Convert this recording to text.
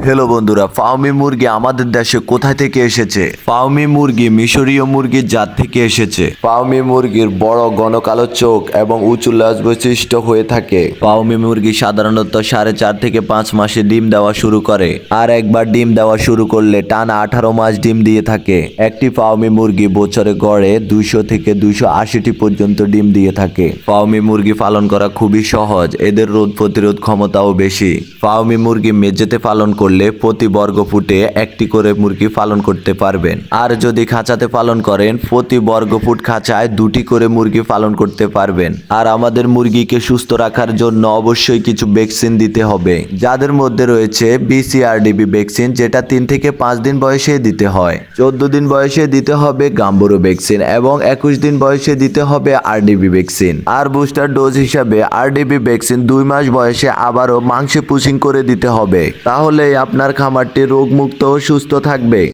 Hello বন্ধুরা, Fermi মুরগি আমাদের দেশে কোথায় থেকে এসেছে? ফার্মি মুরগি মিশরীয় মুরগির জাত থেকে এসেছে। ফার্মি মুরগির বড় ঘন কালো চোখ এবং উঁচু লেজ বৈশিষ্ট্য হয়ে থাকে। ফার্মি মুরগি সাধারণত 4.5 থেকে 5 মাসে ডিম দেওয়া শুরু করে, আর একবার ডিম দেওয়া শুরু করলে টানা 18 মাস ডিম দিয়ে থাকে। একটি ফার্মি মুরগি বছরে গড়ে 200 থেকে 280টি পর্যন্ত ডিম দিয়ে থাকে। ফার্মি মুরগি পালন করা খুবই সহজ, এদের রোগ প্রতিরোধ ক্ষমতাও বেশি। ফার্মি মুরগি মেঝেতে পালন করলে প্রতি বর্গ ফুটে একটি করে মুরগি পালন করতে পারবেন, আর যদি খাঁচাতে পালন করেন প্রতি বর্গ ফুট খাঁচায় 2টি করে মুরগি পালন করতে পারবেন। আর আমাদের মুরগিকে সুস্থ রাখার জন্য অবশ্যই কিছু ভ্যাকসিন দিতে হবে, যাদের মধ্যে রয়েছে BCRDB ভ্যাকসিন, যেটা 3 থেকে 5 দিন বয়সে দিতে হয়, 14 দিন বয়সে দিতে হবে গাম্বুরো ভ্যাকসিন এবং 21 দিন বয়সে দিতে হবে RDB ভ্যাকসিন। আর বুস্টার ডোজ হিসাবে RDB ভ্যাকসিন 2 মাস বয়সে আবারও মাংসে পুশিং করে দিতে হবে, তাহলে আপনার খামারটি রোগমুক্ত ও সুস্থ থাকবে।